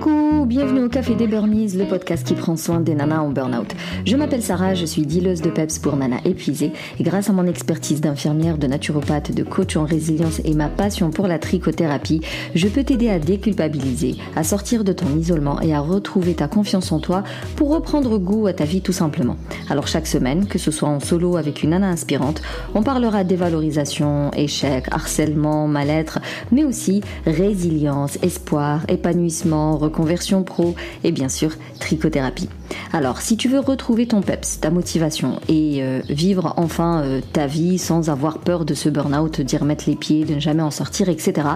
Coucou, bienvenue au Café des Burnies, le podcast qui prend soin des nanas en burn-out. Je m'appelle Sarah, je suis dealeuse de peps pour nanas épuisées et grâce à mon expertise d'infirmière, de naturopathe, de coach en résilience et ma passion pour la trichothérapie, je peux t'aider à déculpabiliser, à sortir de ton isolement et à retrouver ta confiance en toi pour reprendre goût à ta vie tout simplement. Alors chaque semaine, que ce soit en solo avec une nana inspirante, on parlera dévalorisation, échec, harcèlement, mal-être, mais aussi résilience, espoir, épanouissement, reconversion pro et bien sûr trichothérapie. Alors si tu veux retrouver ton peps, ta motivation et vivre enfin ta vie sans avoir peur de ce burn-out, d'y remettre les pieds, de ne jamais en sortir, etc.,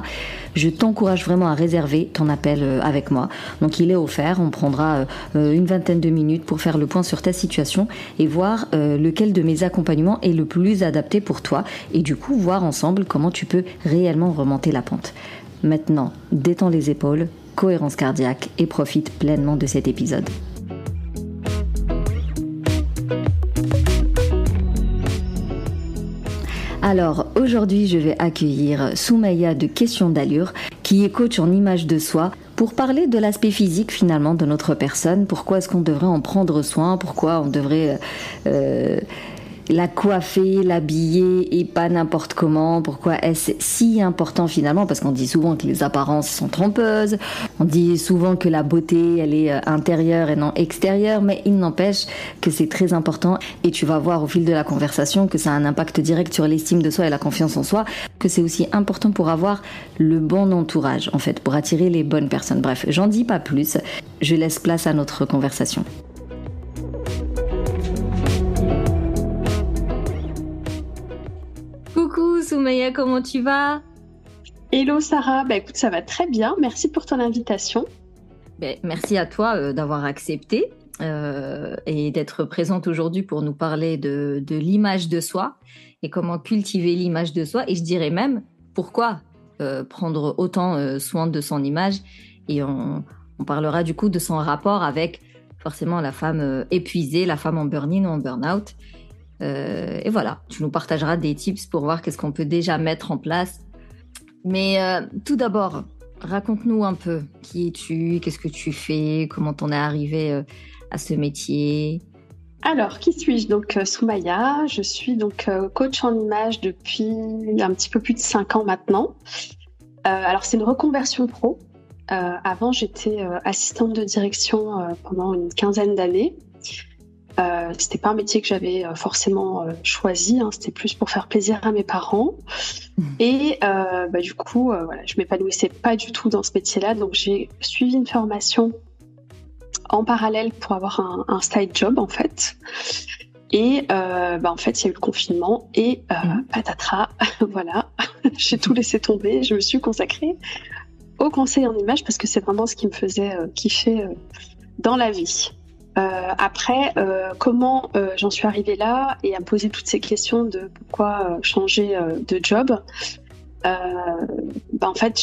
je t'encourage vraiment à réserver ton appel avec moi. Donc il est offert, on prendra une vingtaine de minutes pour faire le point sur ta situation et voir lequel de mes accompagnements est le plus adapté pour toi et du coup voir ensemble comment tu peux réellement remonter la pente. Maintenant, détends les épaules, cohérence cardiaque et profite pleinement de cet épisode. Alors aujourd'hui je vais accueillir Soumaïa de Question d'Allure qui est coach en image de soi pour parler de l'aspect physique finalement de notre personne, pourquoi est-ce qu'on devrait en prendre soin, pourquoi on devrait la coiffer, l'habiller et pas n'importe comment, pourquoi est-ce si important finalement, parce qu'on dit souvent que les apparences sont trompeuses, on dit souvent que la beauté elle est intérieure et non extérieure, mais il n'empêche que c'est très important et tu vas voir au fil de la conversation que ça a un impact direct sur l'estime de soi et la confiance en soi, que c'est aussi important pour avoir le bon entourage en fait, pour attirer les bonnes personnes. Bref, j'en dis pas plus, je laisse place à notre conversation. Coucou Soumaïa, comment tu vas ? Hello Sarah, écoute ça va très bien, merci pour ton invitation. Merci à toi d'avoir accepté et d'être présente aujourd'hui pour nous parler de l'image de soi et comment cultiver l'image de soi et je dirais même pourquoi prendre autant soin de son image et on parlera du coup de son rapport avec forcément la femme épuisée, la femme en burn-in ou en burn-out. Et voilà, tu nous partageras des tips pour voir qu'est-ce qu'on peut déjà mettre en place. Mais tout d'abord, raconte-nous un peu qui es-tu, qu'est-ce que tu fais, comment t'en es arrivée à ce métier. Alors, qui suis-je ? Donc Soumaïa, je suis donc coach en image depuis un petit peu plus de 5 ans maintenant. Alors c'est une reconversion pro. Avant j'étais assistante de direction pendant une quinzaine d'années. C'était pas un métier que j'avais forcément choisi, hein, c'était plus pour faire plaisir à mes parents. Et du coup, voilà, je m'épanouissais pas du tout dans ce métier-là, donc j'ai suivi une formation en parallèle pour avoir un side job en fait. Et en fait, il y a eu le confinement et patatras, voilà, j'ai tout laissé tomber. Je me suis consacrée au conseil en image parce que c'est vraiment ce qui me faisait kiffer dans la vie. Après, comment j'en suis arrivée là et à me poser toutes ces questions de pourquoi changer de job. En fait,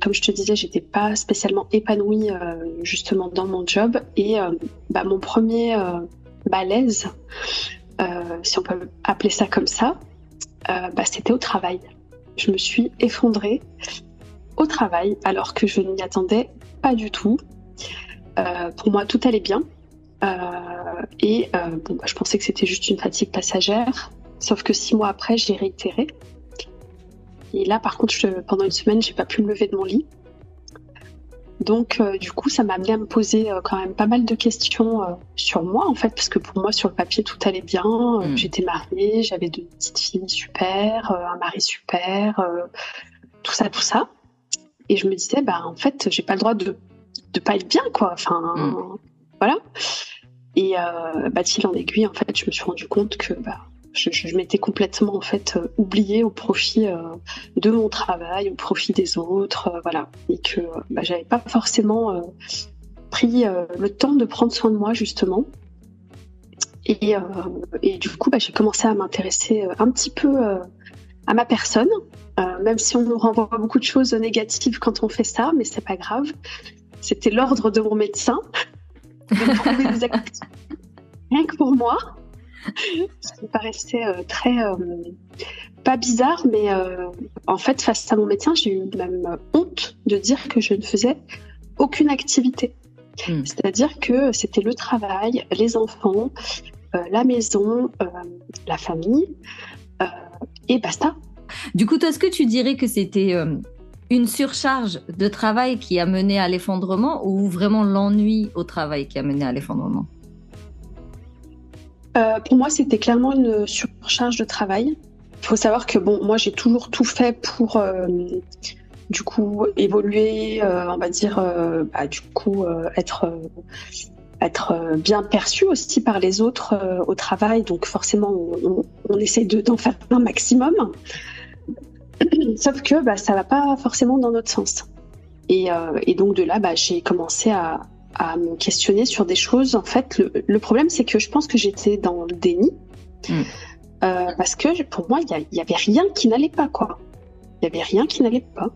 comme je te disais, j'étais pas spécialement épanouie justement dans mon job et mon premier malaise, si on peut appeler ça comme ça, c'était au travail. Je me suis effondrée au travail alors que je n'y attendais pas du tout. Pour moi, tout allait bien. Je pensais que c'était juste une fatigue passagère, sauf que 6 mois après, j'ai réitéré. Et là, par contre, pendant une semaine, j'ai pas pu me lever de mon lit. Donc, du coup, ça m'a amené à me poser quand même pas mal de questions sur moi, en fait, parce que pour moi, sur le papier, tout allait bien. J'étais mariée, j'avais 2 petites filles super, un mari super, tout ça. Et je me disais, en fait, j'ai pas le droit de pas être bien, quoi. Enfin, voilà. Et de fil en aiguille, en fait, je me suis rendu compte que je m'étais complètement en fait oubliée au profit de mon travail, au profit des autres, voilà. Et que j'avais pas forcément pris le temps de prendre soin de moi justement. Et du coup, j'ai commencé à m'intéresser un petit peu à ma personne, même si on nous renvoie beaucoup de choses négatives quand on fait ça, mais c'est pas grave. C'était l'ordre de mon médecin de trouver des activités rien que pour moi. Ça me paraissait très pas bizarre, mais en fait face à mon médecin j'ai eu même honte de dire que je ne faisais aucune activité. C'est-à-dire que c'était le travail, les enfants, la maison, la famille, et basta. Du coup, toi, est-ce que tu dirais que c'était une surcharge de travail qui a mené à l'effondrement ou vraiment l'ennui au travail qui a mené à l'effondrement? Pour moi, c'était clairement une surcharge de travail. Il faut savoir que moi, j'ai toujours tout fait pour du coup évoluer, on va dire, être bien perçu aussi par les autres au travail. Donc forcément, on essaie d'en faire un maximum. Sauf que ça va pas forcément dans notre sens. Et donc de là, j'ai commencé à me questionner sur des choses. En fait, le problème, c'est que je pense que j'étais dans le déni. Parce que pour moi, il y avait rien qui n'allait pas, quoi. Il y avait rien qui n'allait pas.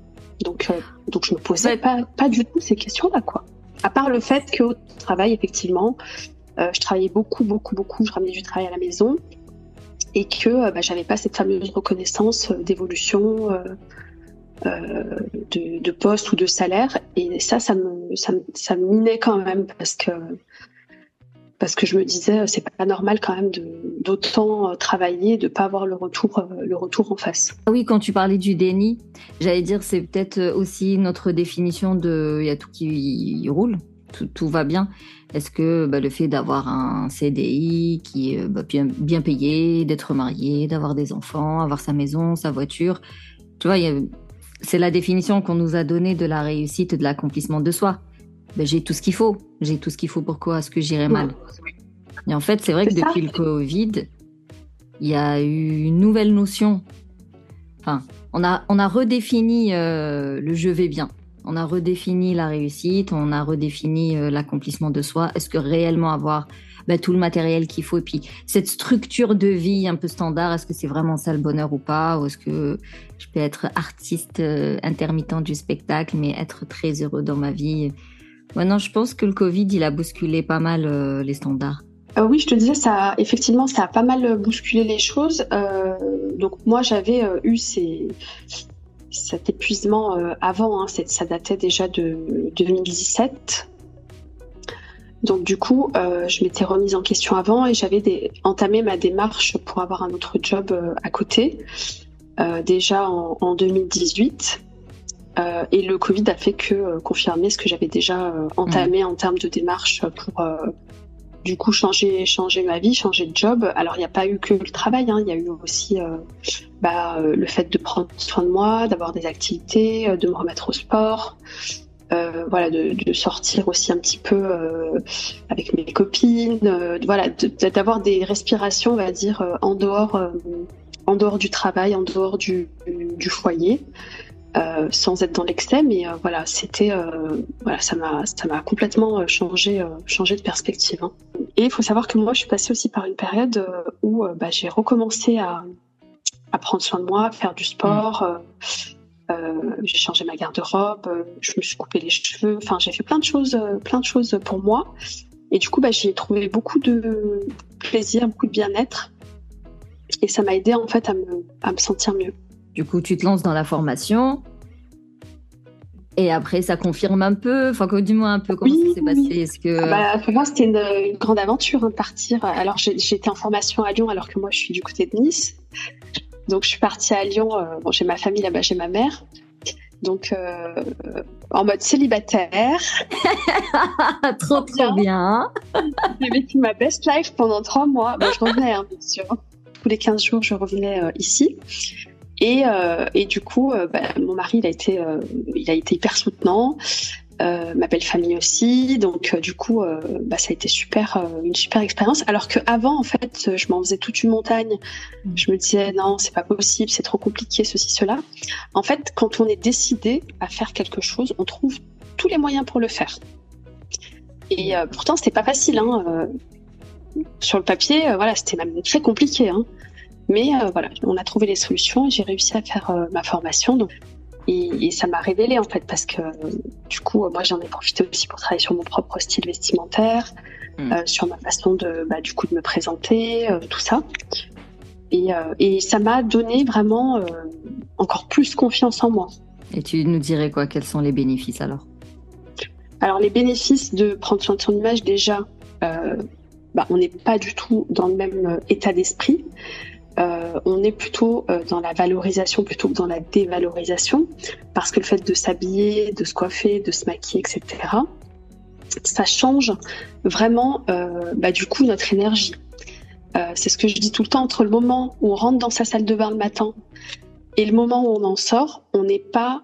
Donc je me posais pas du tout ces questions-là, quoi. À part le fait qu'au travail, effectivement, je travaillais beaucoup, je ramenais du travail à la maison et que j'avais pas cette fameuse reconnaissance d'évolution de poste ou de salaire. Et ça me minait quand même parce que je me disais c'est pas normal quand même d'autant travailler, de pas avoir le retour en face. Oui, quand tu parlais du déni, j'allais dire c'est peut-être aussi notre définition de il y a tout qui roule, tout va bien. Est-ce que le fait d'avoir un CDI qui est bien payé, d'être marié, d'avoir des enfants, avoir sa maison, sa voiture, tu vois, c'est la définition qu'on nous a donnée de la réussite et de l'accomplissement de soi. J'ai tout ce qu'il faut. J'ai tout ce qu'il faut. Pourquoi est-ce que j'irais mal? Et en fait, c'est vrai que depuis le Covid, il y a eu une nouvelle notion. Enfin, on a redéfini le je vais bien. On a redéfini la réussite. On a redéfini l'accomplissement de soi. Est-ce que réellement avoir tout le matériel qu'il faut et puis cette structure de vie un peu standard, est-ce que c'est vraiment ça le bonheur ou pas? Ou est-ce que je peux être artiste intermittent du spectacle mais être très heureux dans ma vie? Non, je pense que le Covid, il a bousculé pas mal les standards. Oui, je te disais, effectivement, ça a pas mal bousculé les choses. Donc moi, j'avais eu cet épuisement avant, ça datait déjà de 2017. Donc du coup, je m'étais remise en question avant et j'avais entamé ma démarche pour avoir un autre job à côté, déjà en 2018. Et le Covid a fait que confirmer ce que j'avais déjà entamé en termes de démarche pour du coup changer ma vie, changer de job. Alors il n'y a pas eu que le travail, il y a eu aussi le fait de prendre soin de moi, d'avoir des activités, de me remettre au sport, de sortir aussi un petit peu avec mes copines, d'avoir des respirations, on va dire, en dehors du travail, en dehors du foyer. Sans être dans l'excès, mais c'était ça m'a complètement changé de perspective. Et il faut savoir que moi je suis passée aussi par une période où j'ai recommencé à prendre soin de moi, à faire du sport. J'ai changé ma garde-robe, je me suis coupé les cheveux. Enfin, j'ai fait plein de choses pour moi. Et du coup, j'y ai trouvé beaucoup de plaisir, beaucoup de bien-être. Et ça m'a aidé en fait à me sentir mieux. Du coup, tu te lances dans la formation et après, ça confirme un peu, du moins un peu comment ça s'est passé. Est-ce que... pour moi, c'était une grande aventure de partir. Alors, j'étais en formation à Lyon alors que moi, je suis du côté de Nice. Donc, je suis partie à Lyon. J'ai ma famille là-bas, j'ai ma mère. Donc, en mode célibataire. Trop bien. J'ai vécu ma best life pendant 3 mois. Je revenais, bien sûr. Tous les 15 jours, je revenais ici. Et du coup, mon mari, il a été hyper soutenant, ma belle famille aussi. Donc, du coup, ça a été une super expérience. Alors qu'avant, en fait, je m'en faisais toute une montagne. Je me disais, non, c'est pas possible, c'est trop compliqué, ceci, cela. En fait, quand on est décidé à faire quelque chose, on trouve tous les moyens pour le faire. Et pourtant, c'était pas facile. Sur le papier, c'était même très compliqué. Mais on a trouvé les solutions et j'ai réussi à faire ma formation. Donc, et ça m'a révélée en fait parce que du coup, moi j'en ai profité aussi pour travailler sur mon propre style vestimentaire, sur ma façon de me présenter, tout ça. Et ça m'a donné vraiment encore plus confiance en moi. Et tu nous dirais quoi? Quels sont les bénéfices alors? Alors, les bénéfices de prendre soin de son image, déjà, on n'est pas du tout dans le même état d'esprit. On est plutôt dans la valorisation plutôt que dans la dévalorisation, parce que le fait de s'habiller, de se coiffer, de se maquiller, etc., ça change vraiment du coup notre énergie. C'est ce que je dis tout le temps, entre le moment où on rentre dans sa salle de bain le matin et le moment où on en sort, on n'est pas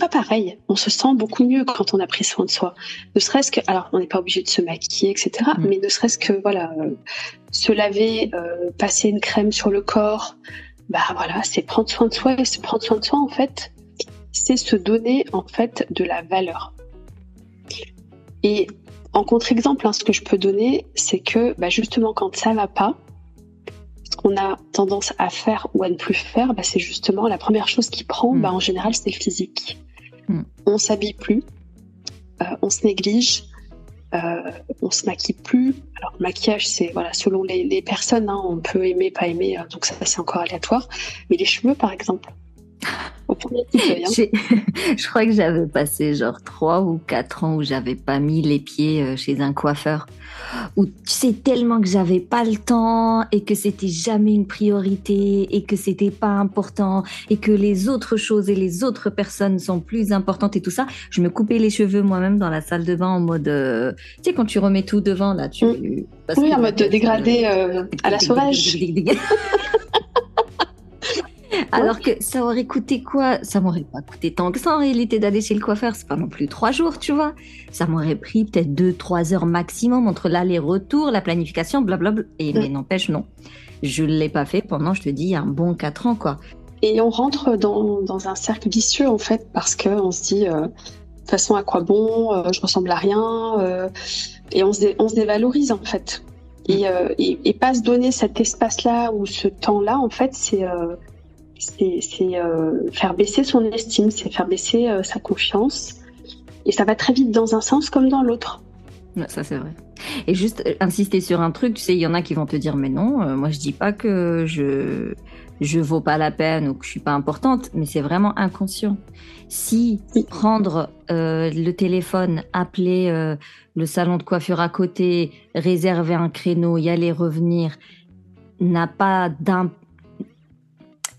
pareil. On se sent beaucoup mieux quand on a pris soin de soi. Ne serait-ce que, alors on n'est pas obligé de se maquiller, etc., mais ne serait-ce que se laver, passer une crème sur le corps, c'est prendre soin de soi. Et se prendre soin de soi, en fait, c'est se donner en fait de la valeur. Et en contre-exemple, ce que je peux donner, c'est que justement quand ça va pas, ce qu'on a tendance à faire ou à ne plus faire, c'est justement la première chose qui prend, en général, c'est le physique. On s'habille plus, on se néglige, on se maquille plus. Alors le maquillage, c'est selon les personnes, on peut aimer, pas aimer, donc ça c'est encore aléatoire. Mais les cheveux, par exemple, au premier coup d'œil. Je crois que j'avais passé 3 ou 4 ans où j'avais pas mis les pieds chez un coiffeur. Où tu sais tellement que j'avais pas le temps et que c'était jamais une priorité et que c'était pas important et que les autres choses et les autres personnes sont plus importantes et tout ça, je me coupais les cheveux moi-même dans la salle de bain en mode tu sais quand tu remets tout devant là oui, en mode dégradé à la sauvage. Alors que ça aurait coûté quoi? Ça m'aurait pas coûté tant que ça en réalité d'aller chez le coiffeur. C'est pas non plus 3 jours, tu vois. Ça m'aurait pris peut-être 2-3 heures maximum entre l'aller-retour, la planification, blablabla. Mais n'empêche, non. Je l'ai pas fait pendant, je te dis, un bon 4 ans, quoi. Et on rentre dans un cercle vicieux, en fait, parce qu'on se dit, de toute façon, à quoi bon? Je ressemble à rien. Et on se dévalorise, en fait. Et pas se donner cet espace-là ou ce temps-là, en fait, c'est faire baisser son estime, c'est faire baisser sa confiance. Et ça va très vite dans un sens comme dans l'autre. Ça, c'est vrai. Et juste insister sur un truc, tu sais, il y en a qui vont te dire, mais non, moi je dis pas que je vaux pas la peine ou que je suis pas importante, mais c'est vraiment inconscient. Si prendre le téléphone, appeler le salon de coiffure à côté, réserver un créneau, y aller, revenir, n'a pas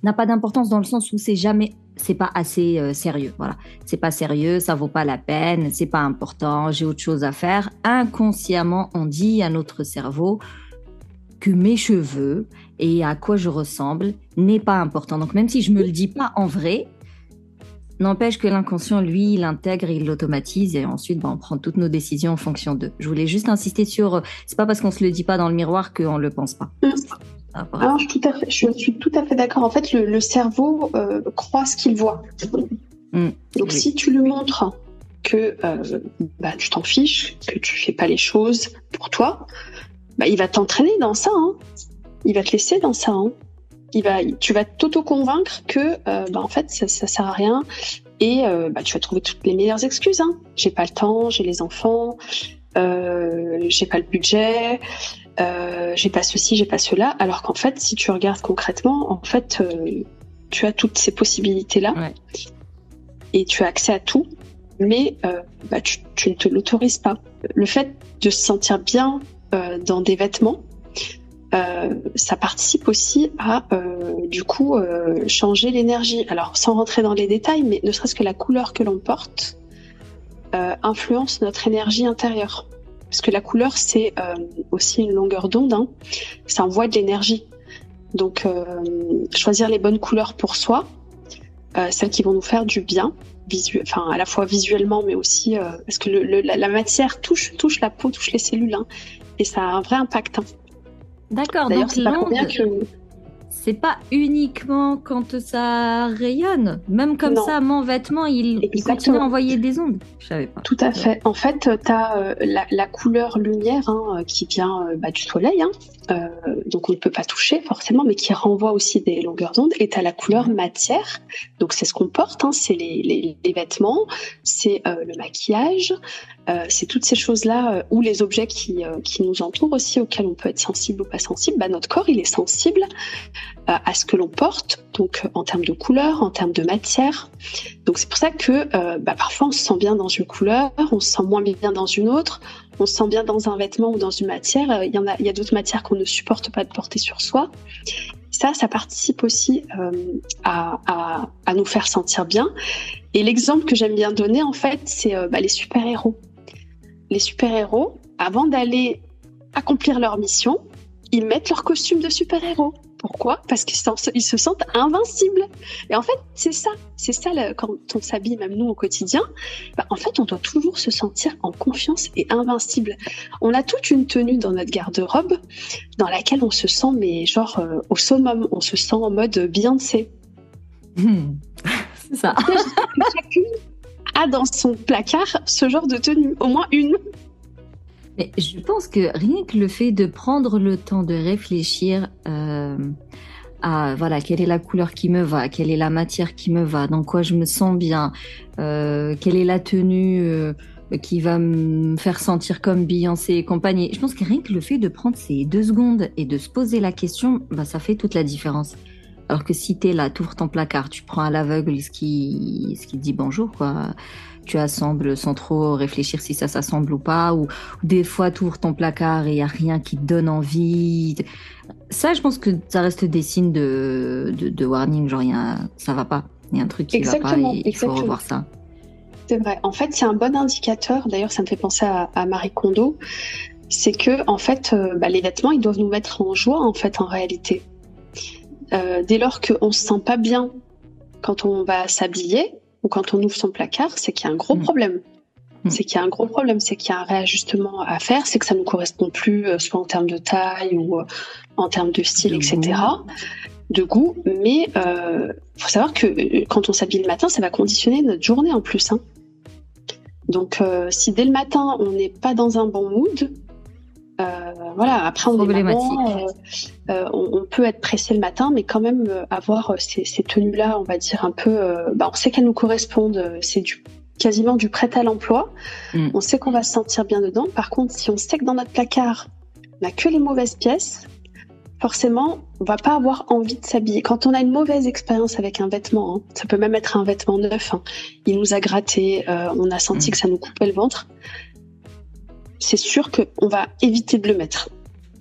d'importance dans le sens où c'est pas assez sérieux, voilà. C'est pas sérieux, ça vaut pas la peine, c'est pas important, j'ai autre chose à faire. Inconsciemment, on dit à notre cerveau que mes cheveux et à quoi je ressemble n'est pas important. Donc même si je me le dis pas en vrai, n'empêche que l'inconscient, lui, il l'intègre, il l'automatise et ensuite, on prend toutes nos décisions en fonction d'eux. Je voulais juste insister sur, c'est pas parce qu'on se le dit pas dans le miroir qu'on le pense pas. Alors, je suis tout à fait d'accord. En fait, le cerveau croit ce qu'il voit. Donc, si tu lui montres que tu t'en fiches, que tu fais pas les choses pour toi, il va t'entraîner dans ça. Il va te laisser dans ça. Tu vas t'auto-convaincre que en fait, ça sert à rien. Et tu vas trouver toutes les meilleures excuses. J'ai pas le temps, j'ai les enfants, j'ai pas le budget. J'ai pas ceci, j'ai pas cela, alors qu'en fait, si tu regardes concrètement, en fait, tu as toutes ces possibilités-là et tu as accès à tout, mais tu ne te l'autorises pas. Le fait de se sentir bien dans des vêtements, ça participe aussi à changer l'énergie. Alors, sans rentrer dans les détails, mais ne serait-ce que la couleur que l'on porte influence notre énergie intérieure. Parce que la couleur, c'est aussi une longueur d'onde, ça envoie de l'énergie. Donc, choisir les bonnes couleurs pour soi, celles qui vont nous faire du bien, à la fois visuellement, mais aussi parce que la matière touche la peau, touche les cellules, et ça a un vrai impact. D'accord, d'ailleurs, donc c'est pas pour rien que... C'est pas uniquement quand ça rayonne. Même comme ça, mon vêtement, il continue à envoyer des ondes. Je savais pas. Tout à fait. En fait, tu as la couleur lumière qui vient du soleil. donc on ne peut pas toucher forcément, mais qui renvoie aussi des longueurs d'onde. Et tu as la couleur matière, donc c'est ce qu'on porte, c'est les vêtements, c'est le maquillage, c'est toutes ces choses-là, ou les objets qui nous entourent aussi, auxquels on peut être sensible ou pas sensible. Notre corps, il est sensible à ce que l'on porte, donc en termes de couleur, en termes de matière. Donc c'est pour ça que parfois on se sent bien dans une couleur, on se sent moins bien dans une autre, on se sent bien dans un vêtement ou dans une matière. Il y a d'autres matières qu'on ne supporte pas de porter sur soi. Ça participe aussi à nous faire sentir bien. Et l'exemple que j'aime bien donner, en fait, c'est les super-héros. Les super-héros, avant d'aller accomplir leur mission, ils mettent leur costume de super-héros. Pourquoi ? Parce qu'ils se sentent invincibles. Et en fait, c'est ça quand on s'habille, même nous au quotidien, en fait, on doit toujours se sentir en confiance et invincible. On a toute une tenue dans notre garde-robe dans laquelle on se sent, mais genre au summum, on se sent en mode Beyoncé. C'est ça. Chacune a dans son placard ce genre de tenue, au moins une. Mais je pense que rien que le fait de prendre le temps de réfléchir à quelle est la couleur qui me va, quelle est la matière qui me va, dans quoi je me sens bien, quelle est la tenue qui va me faire sentir comme Beyoncé et compagnie. Je pense que rien que le fait de prendre ces 2 secondes et de se poser la question, ça fait toute la différence. Alors que si t'es là, t'ouvres ton placard, tu prends à l'aveugle ce qui dit bonjour, quoi. Tu assembles sans trop réfléchir si ça s'assemble ou pas, ou des fois tu ouvres ton placard et il n'y a rien qui te donne envie. Ça, je pense que ça reste des signes de warning, genre ça va pas, il y a un truc qui va pas et il faut revoir ça. C'est vrai, en fait c'est un bon indicateur, d'ailleurs ça me fait penser à Marie Kondo, c'est que en fait les vêtements ils doivent nous mettre en joie en fait en réalité. Dès lors qu'on se sent pas bien quand on va s'habiller, ou quand on ouvre son placard, c'est qu'il y a un gros problème. C'est qu'il y a un gros problème, c'est qu'il y a un réajustement à faire, c'est que ça ne nous correspond plus, soit en termes de taille ou en termes de style, etc. De goût. Mais faut savoir que quand on s'habille le matin, ça va conditionner notre journée en plus. Donc si dès le matin, on n'est pas dans un bon mood, après on est maman, on peut être pressé le matin, mais quand même avoir ces tenues-là, on va dire un peu, on sait qu'elles nous correspondent, c'est quasiment du prêt à l'emploi, on sait qu'on va se sentir bien dedans. Par contre, si on sait que dans notre placard, on n'a que les mauvaises pièces, forcément, on va pas avoir envie de s'habiller. Quand on a une mauvaise expérience avec un vêtement, ça peut même être un vêtement neuf, il nous a gratté, on a senti que ça nous coupait le ventre, c'est sûr qu'on va éviter de le mettre.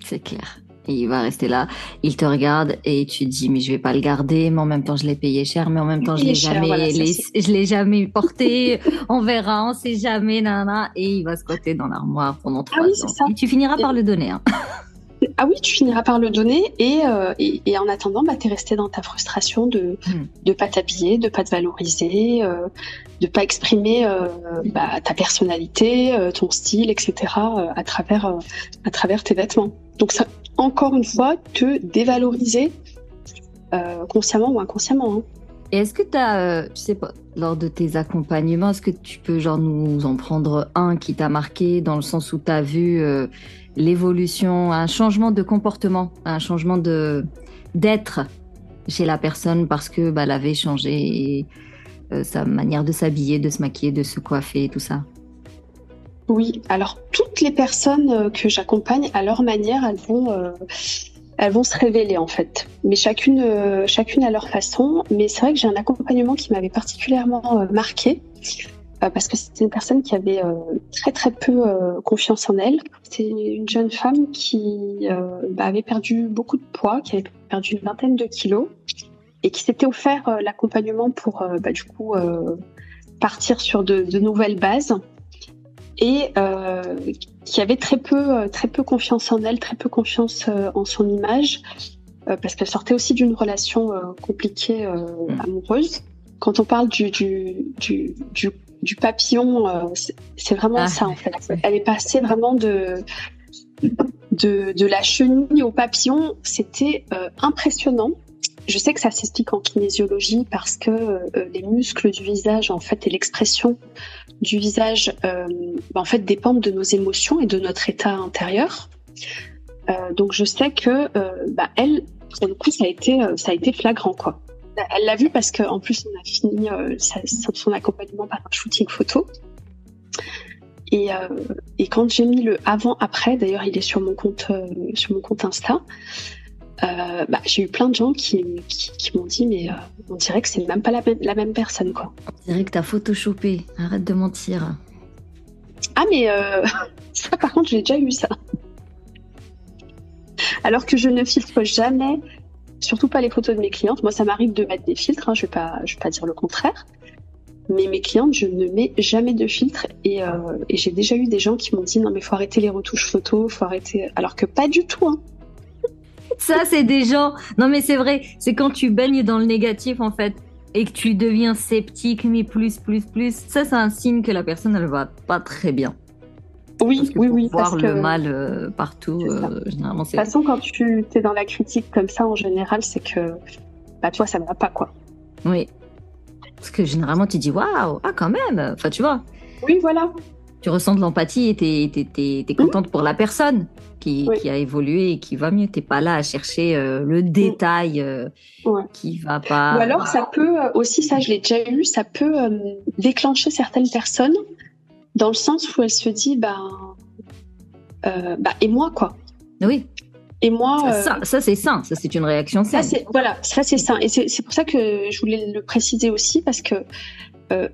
C'est clair. Et il va rester là, il te regarde et tu te dis mais je vais pas le garder, mais en même temps je l'ai payé cher, mais en même temps je l'ai jamais porté, on verra, on sait jamais, nanana, et il va squatter dans l'armoire pendant 3 ans. Ça. Et tu finiras par le donner. Ah oui, tu finiras par le donner et en attendant, t'es resté dans ta frustration de pas t'habiller, de pas te valoriser, de pas exprimer ta personnalité, ton style, etc. à travers tes vêtements. Donc ça, encore une fois, te dévaloriser consciemment ou inconsciemment. Et est-ce que tu as, je sais pas, lors de tes accompagnements, est-ce que tu peux nous en prendre un qui t'a marqué dans le sens où tu as vu l'évolution, un changement de comportement, un changement d'être chez la personne parce que elle avait changé sa manière de s'habiller, de se maquiller, de se coiffer, tout ça? Oui, alors toutes les personnes que j'accompagne, à leur manière, elles vont se révéler en fait, mais chacune à leur façon. Mais c'est vrai que j'ai un accompagnement qui m'avait particulièrement marqué parce que c'était une personne qui avait très très peu confiance en elle. C'est une jeune femme qui avait perdu beaucoup de poids, qui avait perdu une 20aine de kilos et qui s'était offert l'accompagnement pour partir sur de nouvelles bases. Et qui avait très peu confiance en elle, très peu confiance en son image, parce qu'elle sortait aussi d'une relation compliquée amoureuse. Quand on parle du papillon, c'est vraiment ça en fait. Elle est passée vraiment de la chenille au papillon, c'était impressionnant. Je sais que ça s'explique en kinésiologie parce que les muscles du visage en fait et l'expression du visage en fait dépendent de nos émotions et de notre état intérieur. Donc je sais que elle, pour le coup, ça a été flagrant, quoi. Elle l'a vu parce qu'en plus on a fini son accompagnement par un shooting photo. Et quand j'ai mis le avant-après, d'ailleurs il est sur mon compte Insta, j'ai eu plein de gens qui m'ont dit mais on dirait que c'est même pas la même personne, quoi. On dirait que t'as photoshopé, arrête de mentir. Ah mais ça par contre j'ai déjà eu ça. Alors que je ne filtre jamais, surtout pas les photos de mes clientes. Moi ça m'arrive de mettre des filtres, je vais pas dire le contraire. Mais mes clientes, je ne mets jamais de filtre et j'ai déjà eu des gens qui m'ont dit non mais faut arrêter les retouches photos, faut arrêter, alors que pas du tout, hein. Ça c'est des gens, non mais c'est vrai, c'est quand tu baignes dans le négatif en fait et que tu deviens sceptique mais plus, ça c'est un signe que la personne elle va pas très bien. Oui. Voir le mal partout, généralement c'est... De toute façon quand tu es dans la critique comme ça en général c'est que toi ça ne va pas, quoi. Oui. Parce que généralement, tu dis waouh, quand même. Enfin, tu vois. Oui, voilà. Tu ressens de l'empathie et t'es contente pour la personne qui a évolué et qui va mieux. T'es pas là à chercher le détail qui va pas. Ou alors, ça peut aussi, ça je l'ai déjà eu, ça peut déclencher certaines personnes dans le sens où elles se disent et moi, quoi. Oui. Et moi, ça c'est sain, ça c'est une réaction saine. Ça c'est sain, et c'est pour ça que je voulais le préciser aussi, parce que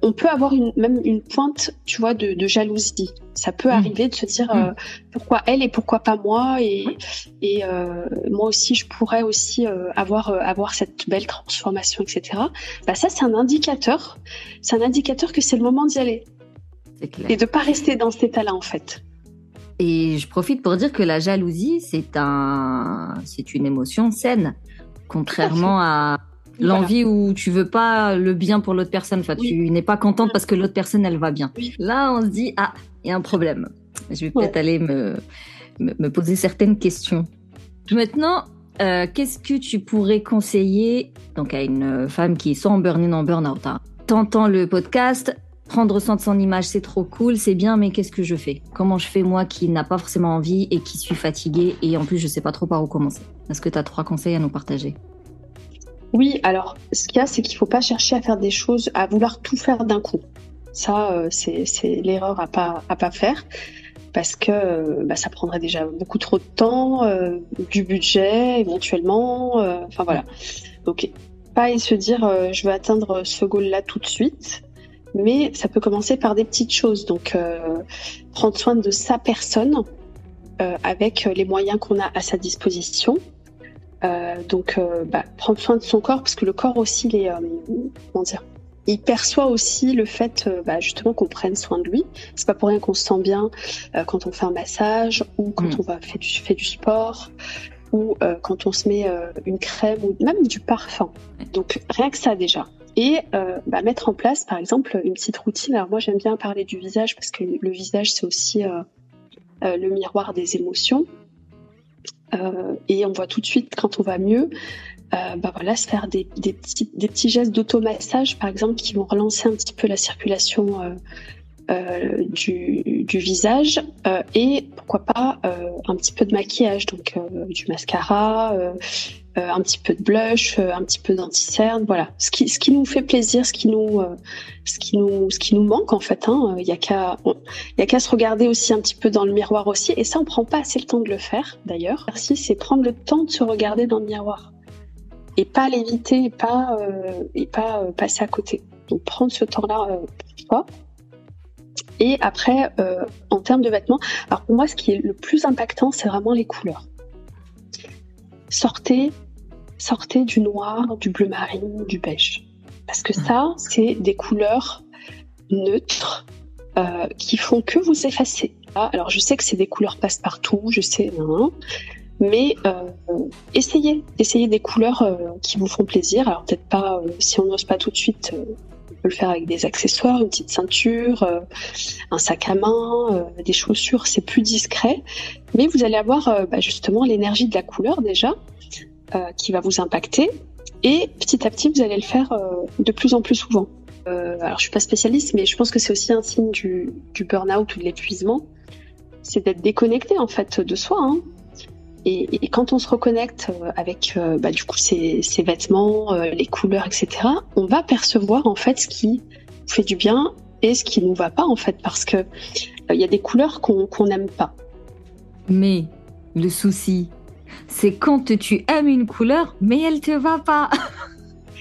on peut avoir même une pointe, tu vois, de jalousie. Ça peut arriver de se dire pourquoi elle et pourquoi pas moi, et moi aussi je pourrais aussi avoir cette belle transformation, etc. Ça c'est un indicateur que c'est le moment d'y aller. C'est clair. Et de pas rester dans cet état-là en fait. Et je profite pour dire que la jalousie, c'est une émotion saine, contrairement à l'envie où tu veux pas le bien pour l'autre personne. Enfin, tu n'es pas contente parce que l'autre personne, elle va bien. Oui. Là, on se dit, il y a un problème. Je vais peut-être aller me poser certaines questions. Maintenant, qu'est-ce que tu pourrais conseiller donc à une femme qui est soit en burn-in, en burn-out, hein. T'entends le podcast, prendre soin de son image, c'est trop cool, c'est bien, mais qu'est-ce que je fais ? Comment je fais, moi, qui n'a pas forcément envie et qui suis fatiguée et en plus, je sais pas trop par où commencer ? Est-ce que tu as 3 conseils à nous partager ? Oui, alors, ce qu'il y a, c'est qu'il faut pas chercher à faire des choses, à vouloir tout faire d'un coup. Ça, c'est l'erreur à pas faire, parce que ça prendrait déjà beaucoup trop de temps, du budget, éventuellement, voilà. Donc, pas se dire, je veux atteindre ce goal-là tout de suite. Mais ça peut commencer par des petites choses. Donc, prendre soin de sa personne avec les moyens qu'on a à sa disposition. Prendre soin de son corps, parce que le corps aussi, il perçoit aussi le fait justement qu'on prenne soin de lui. C'est pas pour rien qu'on se sent bien quand on fait un massage ou quand on fait du sport ou quand on se met une crème ou même du parfum. Donc, rien que ça déjà. Et mettre en place, par exemple, une petite routine. Alors moi, j'aime bien parler du visage parce que le visage, c'est aussi le miroir des émotions. Et on voit tout de suite quand on va mieux, se faire des petits gestes d'automassage, par exemple, qui vont relancer un petit peu la circulation du visage, et pourquoi pas un petit peu de maquillage, donc du mascara, un petit peu de blush, un petit peu d'anti-cerne, voilà. Ce qui nous fait plaisir, ce qui nous manque en fait. Il y a qu'à se regarder aussi un petit peu dans le miroir aussi. Et ça, on prend pas assez le temps de le faire d'ailleurs. Merci, c'est prendre le temps de se regarder dans le miroir et pas l'éviter et pas passer à côté. Donc prendre ce temps-là pour toi. Et après, en termes de vêtements, alors pour moi, ce qui est le plus impactant, c'est vraiment les couleurs. Sortez du noir, du bleu marine, du beige. Parce que ça, c'est des couleurs neutres qui font que vous effacer. Alors, je sais que c'est des couleurs passe-partout, je sais, mais essayez des couleurs qui vous font plaisir. Alors, peut-être pas, si on n'ose pas tout de suite, on peut le faire avec des accessoires, une petite ceinture, un sac à main, des chaussures, c'est plus discret. Mais vous allez avoir justement l'énergie de la couleur déjà, qui va vous impacter, et petit à petit vous allez le faire de plus en plus souvent. Alors je suis pas spécialiste, mais je pense que c'est aussi un signe du burn-out ou de l'épuisement, c'est d'être déconnecté en fait de soi, Et quand on se reconnecte avec du coup ces vêtements, les couleurs, etc., on va percevoir en fait ce qui fait du bien et ce qui nous va pas en fait, parce que il y a des couleurs qu'on n'aime pas. Mais le souci, c'est quand tu aimes une couleur, mais elle te va pas.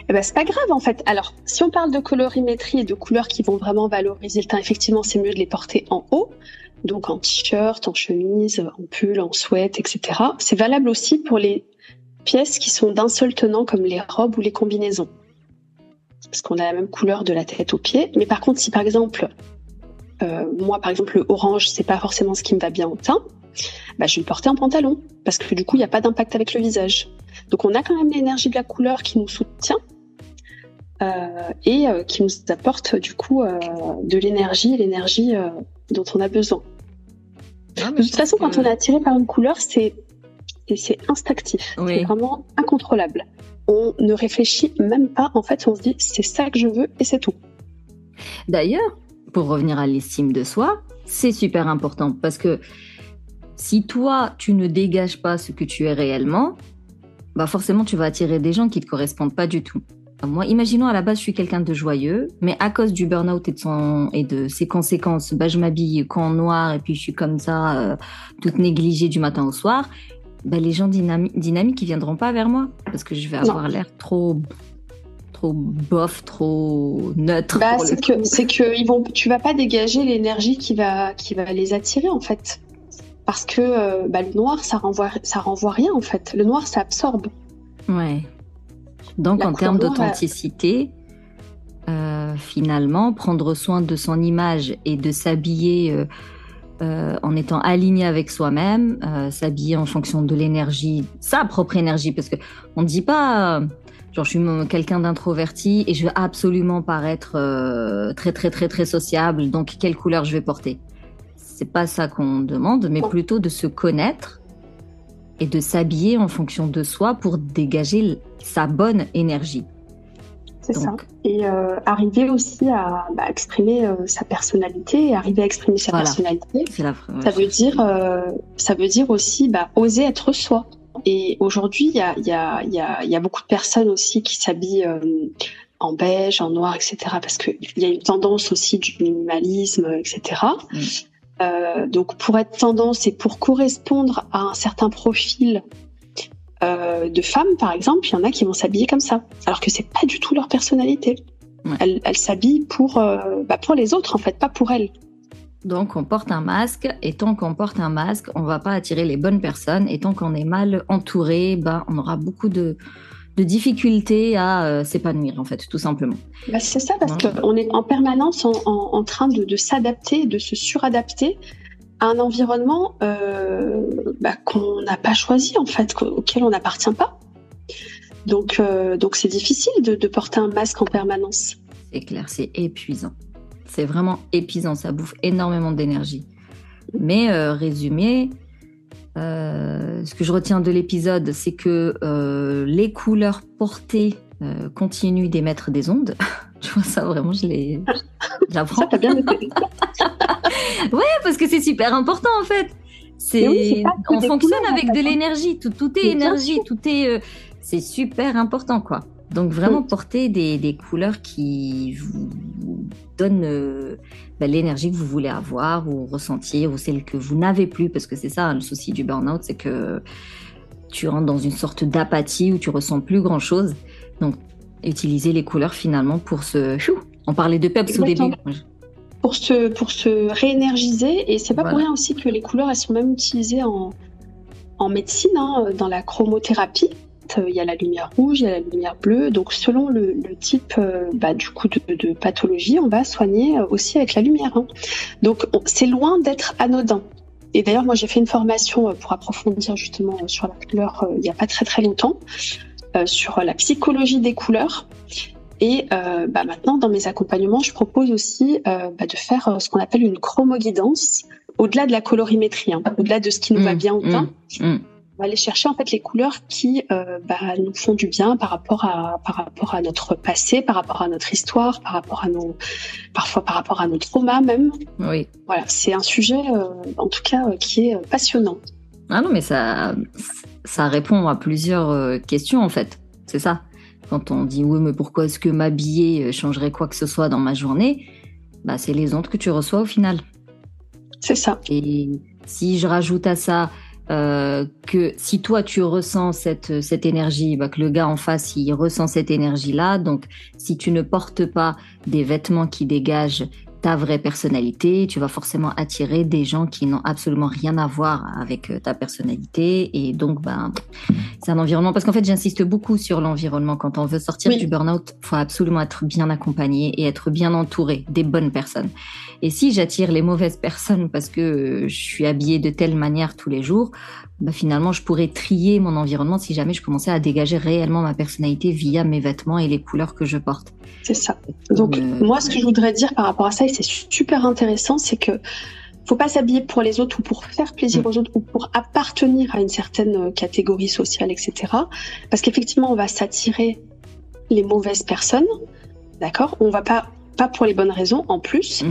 Eh ben, c'est pas grave en fait. Alors, si on parle de colorimétrie et de couleurs qui vont vraiment valoriser le teint, effectivement, c'est mieux de les porter en haut, donc en t-shirt, en chemise, en pull, en sweat, etc. C'est valable aussi pour les pièces qui sont d'un seul tenant, comme les robes ou les combinaisons, parce qu'on a la même couleur de la tête aux pieds. Mais par contre, si par exemple, moi, par exemple, le orange, c'est pas forcément ce qui me va bien au teint, je vais le porter en pantalon, parce que du coup, il n'y a pas d'impact avec le visage. Donc, on a quand même l'énergie de la couleur qui nous soutient et qui nous apporte du coup de l'énergie dont on a besoin. De toute façon, quand on est attiré par une couleur, c'est instinctif, oui. C'est vraiment incontrôlable. On ne réfléchit même pas, en fait, on se dit c'est ça que je veux et c'est tout. D'ailleurs, pour revenir à l'estime de soi, c'est super important parce que si toi, tu ne dégages pas ce que tu es réellement, forcément, tu vas attirer des gens qui ne te correspondent pas du tout. Moi, imaginons à la base, je suis quelqu'un de joyeux, mais à cause du burn-out et de ses conséquences, je m'habille qu'en noir et puis je suis comme ça, toute négligée du matin au soir, les gens dynamiques, ils viendront pas vers moi parce que je vais avoir l'air trop bof, trop neutre. Tu vas pas dégager l'énergie qui va les attirer en fait. Parce que le noir, ça renvoie rien en fait. Le noir, ça absorbe. Ouais. Donc, en termes d'authenticité, finalement, prendre soin de son image et de s'habiller en étant aligné avec soi-même, s'habiller en fonction de l'énergie, sa propre énergie, parce qu'on ne dit pas, genre, je suis quelqu'un d'introverti et je veux absolument paraître très, très, très, très sociable, donc quelle couleur je vais porter. C'est pas ça qu'on demande, mais plutôt de se connaître et de s'habiller en fonction de soi pour dégager sa bonne énergie. C'est ça. Et arriver aussi à exprimer sa personnalité. Et arriver à exprimer sa personnalité, ça veut dire aussi oser être soi. Et aujourd'hui, il y a beaucoup de personnes aussi qui s'habillent en beige, en noir, etc. Parce qu'il y a une tendance aussi du minimalisme, etc. Donc pour être tendance et pour correspondre à un certain profil de femmes, par exemple, il y en a qui vont s'habiller comme ça, alors que c'est pas du tout leur personnalité. Ouais. Elles s'habillent pour les autres en fait, pas pour elles. Donc on porte un masque, et tant qu'on porte un masque, on va pas attirer les bonnes personnes, et tant qu'on est mal entouré, on aura beaucoup de difficultés à s'épanouir en fait, tout simplement. C'est ça, parce qu'on est en permanence en train de s'adapter, de se suradapter à un environnement qu'on n'a pas choisi en fait, auquel on n'appartient pas. Donc c'est difficile de porter un masque en permanence. C'est clair, c'est épuisant. C'est vraiment épuisant, ça bouffe énormément d'énergie. Mais résumé, ce que je retiens de l'épisode, c'est que les couleurs portées continuent d'émettre des ondes. Je vois ça vraiment, j'apprends. Ça, t'as bien noté. Ouais, parce que c'est super important en fait. On fonctionne avec de l'énergie, tout est énergie, c'est super important quoi. Donc vraiment porter des couleurs qui vous donnent l'énergie que vous voulez avoir ou ressentir, ou celle que vous n'avez plus, parce que c'est ça le souci du burn-out, c'est que tu rentres dans une sorte d'apathie où tu ressens plus grand chose. Donc utiliser les couleurs finalement pour on parlait de peps au début. Pour se réénergiser, et c'est pas pour rien aussi que les couleurs elles sont même utilisées en médecine, dans la chromothérapie. Il y a la lumière rouge, il y a la lumière bleue, donc selon le type du coup de pathologie, on va soigner aussi avec la lumière. Donc c'est loin d'être anodin. Et d'ailleurs moi j'ai fait une formation pour approfondir justement sur la couleur il y a pas très très longtemps, sur la psychologie des couleurs. Et maintenant, dans mes accompagnements, je propose aussi de faire ce qu'on appelle une chromoguidance, au-delà de la colorimétrie, au-delà de ce qui nous va bien au teint. On va aller chercher en fait les couleurs qui nous font du bien par rapport à notre passé, par rapport à notre histoire, parfois par rapport à nos traumas même. Oui. Voilà, c'est un sujet en tout cas qui est passionnant. Ah non, mais ça répond à plusieurs questions en fait. C'est ça. Quand on dit oui, mais pourquoi est-ce que m'habiller changerait quoi que ce soit dans ma journée? Bah, c'est les ondes que tu reçois au final. C'est ça. Et si je rajoute à ça que si toi tu ressens cette énergie, bah, que le gars en face il ressent cette énergie-là, donc si tu ne portes pas des vêtements qui dégagent ta vraie personnalité, tu vas forcément attirer des gens qui n'ont absolument rien à voir avec ta personnalité. Et donc, ben, c'est un environnement. Parce qu'en fait, j'insiste beaucoup sur l'environnement. Quand on veut sortir du burn-out, il faut absolument être bien accompagné et être bien entouré des bonnes personnes. Et si j'attire les mauvaises personnes parce que je suis habillée de telle manière tous les jours, bah finalement, je pourrais trier mon environnement si jamais je commençais à dégager réellement ma personnalité via mes vêtements et les couleurs que je porte. C'est ça. Donc, moi, ce que je voudrais dire par rapport à ça, et c'est super intéressant, c'est que faut pas s'habiller pour les autres ou pour faire plaisir aux autres ou pour appartenir à une certaine catégorie sociale, etc. Parce qu'effectivement, on va s'attirer les mauvaises personnes, d'accord ? On va pas pour les bonnes raisons en plus,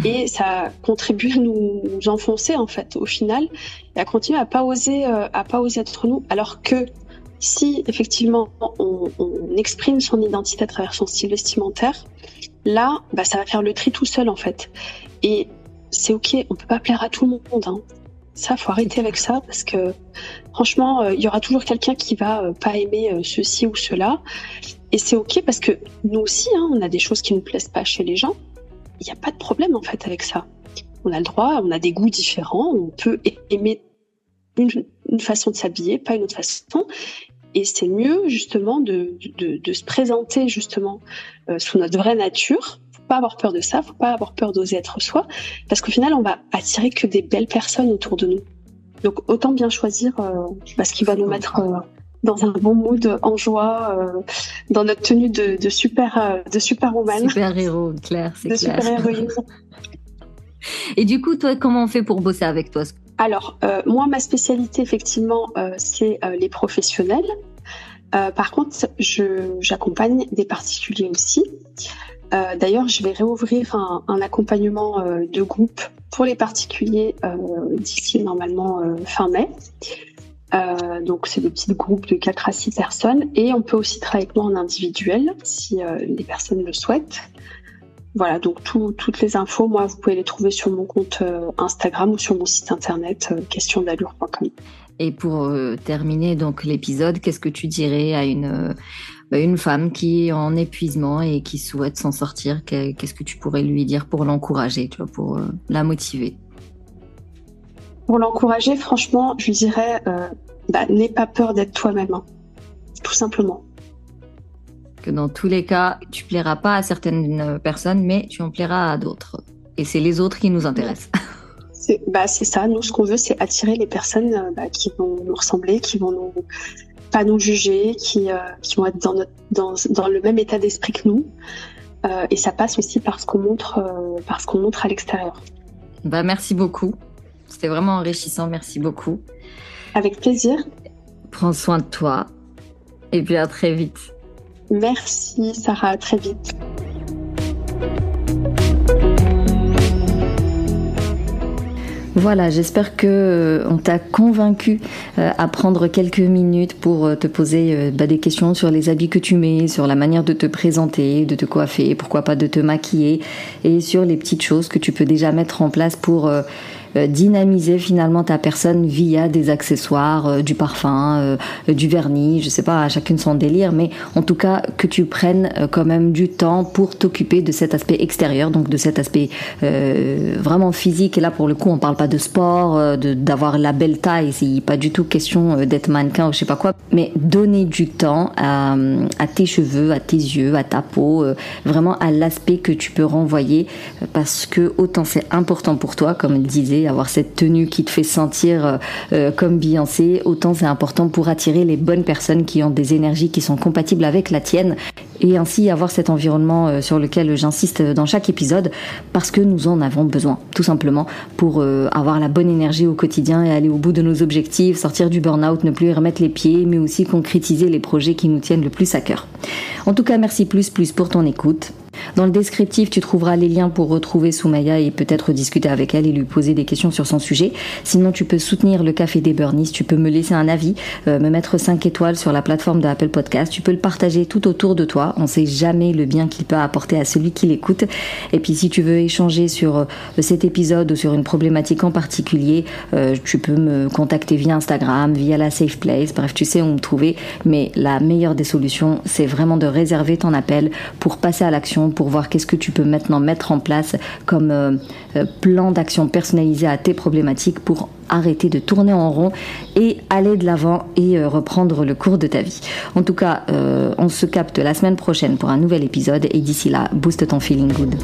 et ça contribue à nous enfoncer en fait au final et à continuer à pas oser être nous, alors que si effectivement on exprime son identité à travers son style vestimentaire, là bah, ça va faire le tri tout seul en fait, et c'est ok, on peut pas plaire à tout le monde, hein. Ça, faut arrêter avec ça parce que franchement, il y aura toujours quelqu'un qui va pas aimer ceci ou cela. Et c'est ok parce que nous aussi, hein, on a des choses qui nous plaisent pas chez les gens. Il n'y a pas de problème en fait avec ça. On a le droit, on a des goûts différents, on peut aimer une façon de s'habiller, pas une autre façon. Et c'est mieux justement de se présenter justement sous notre vraie nature. Faut pas avoir peur de ça, faut pas avoir peur d'oser être soi, parce qu'au final, on va attirer que des belles personnes autour de nous. Donc autant bien choisir ce qui va nous mettre dans un bon mood, en joie, dans notre tenue de superwoman. Super-héros, Claire, c'est clair. De super-héroïne. Et du coup, toi, comment on fait pour bosser avec toi ? Alors, moi, ma spécialité, effectivement, c'est les professionnels. Par contre, j'accompagne des particuliers aussi. D'ailleurs, je vais réouvrir un accompagnement de groupe pour les particuliers d'ici normalement fin mai. Donc, c'est des petits groupes de 4 à 6 personnes. Et on peut aussi travailler avec moi en individuel si les personnes le souhaitent. Voilà, donc toutes les infos, moi, vous pouvez les trouver sur mon compte Instagram ou sur mon site internet questiondallure.com. Et pour terminer donc l'épisode, qu'est-ce que tu dirais à une femme qui est en épuisement et qui souhaite s'en sortir? Qu'est-ce que tu pourrais lui dire pour l'encourager, tu vois, pour la motiver? Pour l'encourager, franchement, je lui dirais, n'aie pas peur d'être toi-même, hein, tout simplement. Que dans tous les cas, tu plairas pas à certaines personnes, mais tu en plairas à d'autres. Et c'est les autres qui nous intéressent. C'est ça. Nous, ce qu'on veut, c'est attirer les personnes qui vont nous ressembler, qui vont pas nous juger, qui vont être dans le même état d'esprit que nous. Et ça passe aussi par ce qu'on montre à l'extérieur. Merci beaucoup. C'était vraiment enrichissant. Merci beaucoup. Avec plaisir. Prends soin de toi. Et puis à très vite. Merci Sarah, à très vite. Voilà, j'espère que on t'a convaincu à prendre quelques minutes pour te poser des questions sur les habits que tu mets, sur la manière de te présenter, de te coiffer, pourquoi pas de te maquiller, et sur les petites choses que tu peux déjà mettre en place pour dynamiser finalement ta personne via des accessoires, du parfum, du vernis, je sais pas, à chacune son délire, mais en tout cas que tu prennes quand même du temps pour t'occuper de cet aspect extérieur, donc de cet aspect vraiment physique. Et là pour le coup on parle pas de sport, d'avoir la belle taille, c'est pas du tout question d'être mannequin ou je sais pas quoi, mais donner du temps à tes cheveux, à tes yeux, à ta peau, vraiment à l'aspect que tu peux renvoyer, parce que autant c'est important pour toi, comme le disait, avoir cette tenue qui te fait sentir comme Beyoncé, autant c'est important pour attirer les bonnes personnes qui ont des énergies qui sont compatibles avec la tienne, et ainsi avoir cet environnement sur lequel j'insiste dans chaque épisode, parce que nous en avons besoin, tout simplement, pour avoir la bonne énergie au quotidien et aller au bout de nos objectifs, sortir du burn-out, ne plus y remettre les pieds, mais aussi concrétiser les projets qui nous tiennent le plus à cœur. En tout cas, merci plus pour ton écoute. Dans le descriptif, tu trouveras les liens pour retrouver Soumaya et peut-être discuter avec elle et lui poser des questions sur son sujet. Sinon, tu peux soutenir le Café des Burnies, tu peux me laisser un avis, me mettre 5 étoiles sur la plateforme de Apple Podcast, tu peux le partager tout autour de toi. On ne sait jamais le bien qu'il peut apporter à celui qui l'écoute. Et puis si tu veux échanger sur cet épisode ou sur une problématique en particulier, tu peux me contacter via Instagram, via la Safe Place, bref, tu sais où me trouver. Mais la meilleure des solutions, c'est vraiment de réserver ton appel pour passer à l'action, pour voir qu'est-ce que tu peux maintenant mettre en place comme plan d'action personnalisé à tes problématiques pour arrêter de tourner en rond et aller de l'avant et reprendre le cours de ta vie. En tout cas, on se capte la semaine prochaine pour un nouvel épisode et d'ici là, booste ton feeling good.